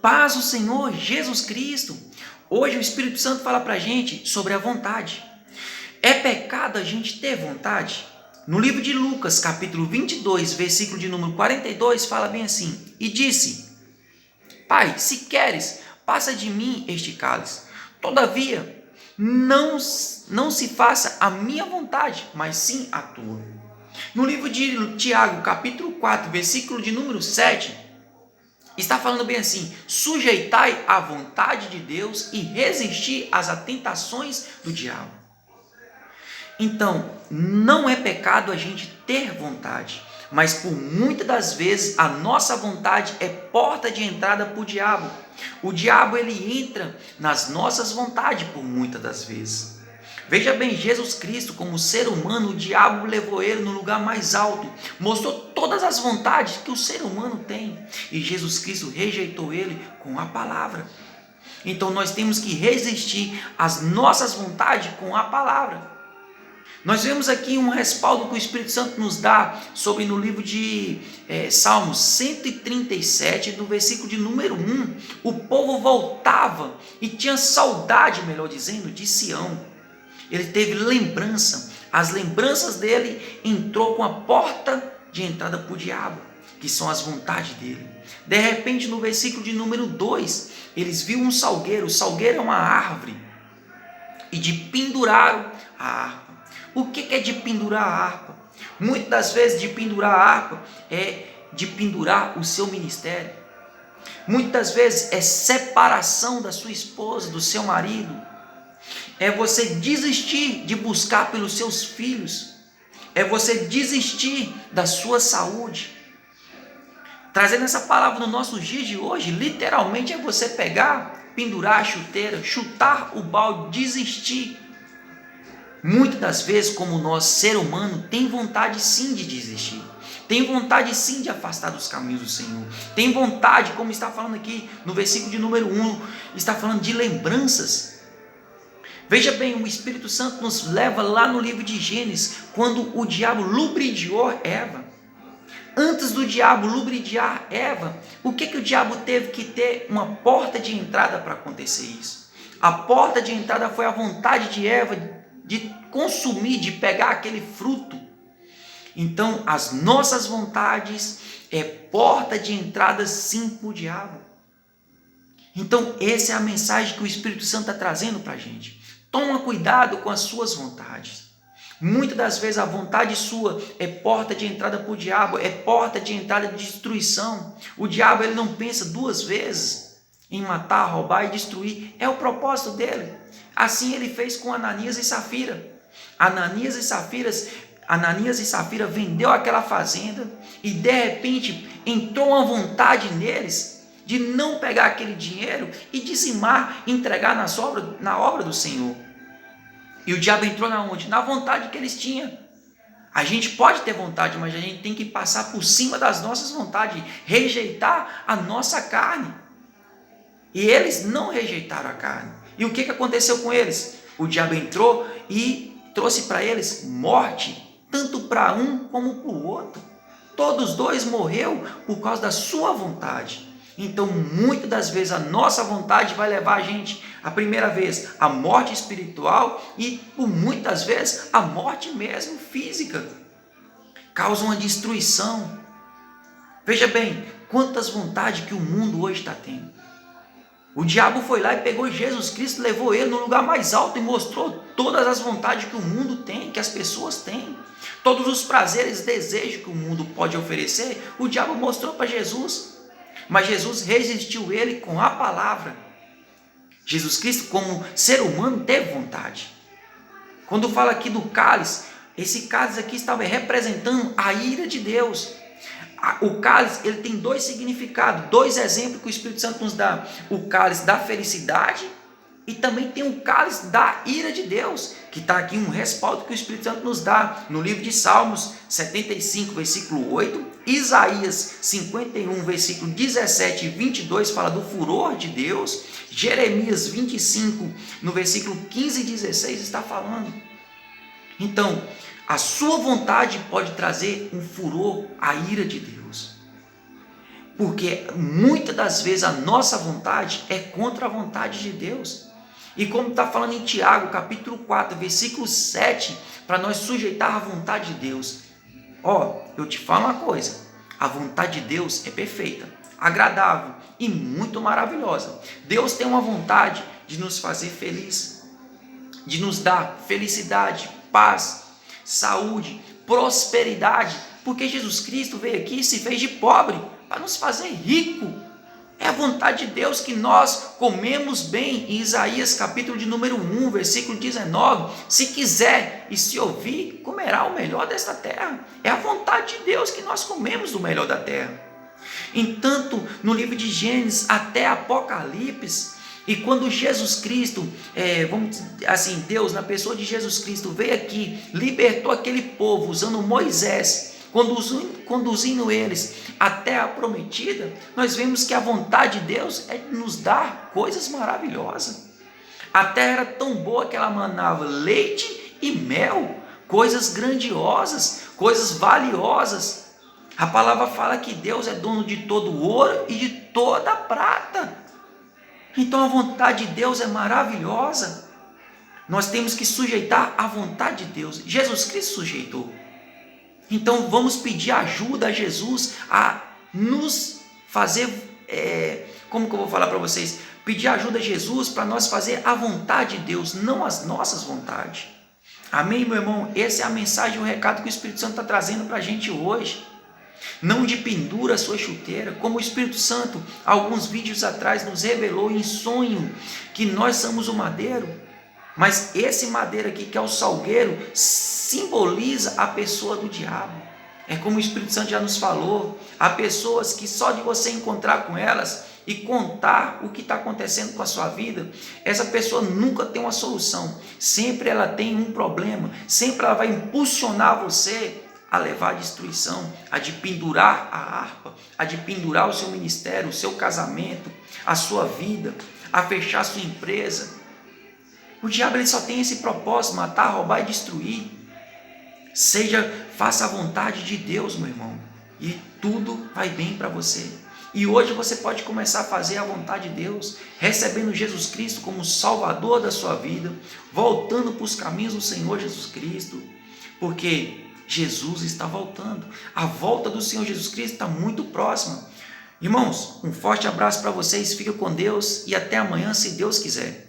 Paz o Senhor Jesus Cristo. Hoje o Espírito Santo fala para a gente sobre a vontade. É pecado a gente ter vontade? No livro de Lucas, capítulo 22, versículo de número 42, fala bem assim: E disse: Pai, se queres, passa de mim este cálice. Todavia, não se faça a minha vontade, mas sim a tua. No livro de Tiago, capítulo 4, versículo de número 7, está falando bem assim: sujeitai à vontade de Deus e resisti às tentações do diabo. Então, não é pecado a gente ter vontade, mas por muitas das vezes a nossa vontade é porta de entrada para o diabo. O diabo ele entra nas nossas vontades por muitas das vezes. Veja bem, Jesus Cristo, como ser humano, o diabo levou ele no lugar mais alto, mostrou todas as vontades que o ser humano tem, e Jesus Cristo rejeitou ele com a palavra. Então nós temos que resistir às nossas vontades com a palavra. Nós vemos aqui um respaldo que o Espírito Santo nos dá sobre no livro de Salmos 137, do versículo de número 1, o povo voltava e tinha saudade, melhor dizendo, de Sião. Ele teve lembrança, as lembranças dele entrou com a porta de entrada para o diabo, que são as vontades dele. De repente, no versículo de número 2, eles viram um salgueiro, o salgueiro é uma árvore, e de penduraram a harpa. O que é de pendurar a harpa? Muitas das vezes de pendurar a harpa é de pendurar o seu ministério. Muitas vezes é separação da sua esposa, do seu marido. É você desistir de buscar pelos seus filhos. É você desistir da sua saúde. Trazendo essa palavra nos nossos dias de hoje, literalmente é você pegar, pendurar a chuteira, chutar o balde, desistir. Muitas das vezes, como nós, ser humano, tem vontade sim de desistir. Tem vontade sim de afastar dos caminhos do Senhor. Tem vontade, como está falando aqui no versículo de número 1, está falando de lembranças. Veja bem, o Espírito Santo nos leva lá no livro de Gênesis, quando o diabo lubridiou Eva. Antes do diabo lubridiar Eva, o que o diabo teve que ter uma porta de entrada para acontecer isso? A porta de entrada foi a vontade de Eva de consumir, de pegar aquele fruto. Então, as nossas vontades é porta de entrada sim para o diabo. Então, essa é a mensagem que o Espírito Santo está trazendo para a gente. Toma cuidado com as suas vontades. Muitas das vezes a vontade sua é porta de entrada para o diabo, é porta de entrada de destruição. O diabo ele não pensa duas vezes em matar, roubar e destruir. É o propósito dele. Assim ele fez com Ananias e Safira. Ananias e Safira vendeu aquela fazenda e de repente entrou uma vontade neles de não pegar aquele dinheiro e dizimar, entregar na obra do Senhor. E o diabo entrou na onde? Na vontade que eles tinham. A gente pode ter vontade, mas a gente tem que passar por cima das nossas vontades, rejeitar a nossa carne. E eles não rejeitaram a carne. E o que aconteceu com eles? O diabo entrou e trouxe para eles morte, tanto para um como para o outro. Todos dois morreram por causa da sua vontade. Então, muitas das vezes, a nossa vontade vai levar a gente, a primeira vez, à morte espiritual e, por muitas vezes, à morte mesmo física. Causa uma destruição. Veja bem, quantas vontades que o mundo hoje está tendo. O diabo foi lá e pegou Jesus Cristo, levou ele no lugar mais alto e mostrou todas as vontades que o mundo tem, que as pessoas têm. Todos os prazeres e desejos que o mundo pode oferecer, o diabo mostrou para Jesus. Mas Jesus resistiu ele com a palavra. Jesus Cristo, como ser humano, teve vontade. Quando fala aqui do cálice, esse cálice aqui estava representando a ira de Deus. O cálice ele tem dois significados, dois exemplos que o Espírito Santo nos dá. O cálice da felicidade e também tem o cálice da ira de Deus, que está aqui um respaldo que o Espírito Santo nos dá no livro de Salmos 75, versículo 8, Isaías 51, versículo 17 e 22 fala do furor de Deus, Jeremias 25, no versículo 15 e 16 está falando. Então, a sua vontade pode trazer um furor, a ira de Deus. Porque muitas das vezes a nossa vontade é contra a vontade de Deus. E como está falando em Tiago, capítulo 4, versículo 7, para nós sujeitar a vontade de Deus. Eu te falo uma coisa, a vontade de Deus é perfeita, agradável e muito maravilhosa. Deus tem uma vontade de nos fazer feliz, de nos dar felicidade, paz, saúde, prosperidade, porque Jesus Cristo veio aqui e se fez de pobre para nos fazer rico. É a vontade de Deus que nós comemos bem. Em Isaías capítulo de número 1, versículo 19, se quiser e se ouvir, comerá o melhor desta terra. É a vontade de Deus que nós comemos do melhor da terra. Entanto, no livro de Gênesis até Apocalipse, e quando Jesus Cristo, Deus na pessoa de Jesus Cristo veio aqui, libertou aquele povo usando Moisés, conduzindo eles até a prometida, nós vemos que a vontade de Deus é nos dar coisas maravilhosas. A terra era tão boa que ela manava leite e mel, coisas grandiosas, coisas valiosas. A palavra fala que Deus é dono de todo o ouro e de toda a prata. Então a vontade de Deus é maravilhosa. Nós temos que sujeitar a vontade de Deus. Jesus Cristo sujeitou. Então vamos pedir ajuda a Jesus a nos fazer, como que eu vou falar para vocês? Pedir ajuda a Jesus para nós fazer a vontade de Deus, não as nossas vontades. Amém, meu irmão? Essa é a mensagem, o recado que o Espírito Santo está trazendo para a gente hoje. Não de pendura a sua chuteira, como o Espírito Santo, alguns vídeos atrás, nos revelou em sonho que nós somos o madeiro. Mas esse madeiro aqui, que é o salgueiro, simboliza a pessoa do diabo. É como o Espírito Santo já nos falou, há pessoas que só de você encontrar com elas e contar o que está acontecendo com a sua vida, essa pessoa nunca tem uma solução. Sempre ela tem um problema, sempre ela vai impulsionar você a levar a destruição, a de pendurar a harpa, a de pendurar o seu ministério, o seu casamento, a sua vida, a fechar a sua empresa. O diabo ele só tem esse propósito, matar, roubar e destruir. Faça a vontade de Deus, meu irmão, e tudo vai bem para você. E hoje você pode começar a fazer a vontade de Deus, recebendo Jesus Cristo como Salvador da sua vida, voltando para os caminhos do Senhor Jesus Cristo, porque Jesus está voltando. A volta do Senhor Jesus Cristo está muito próxima. Irmãos, um forte abraço para vocês, fica com Deus e até amanhã, se Deus quiser.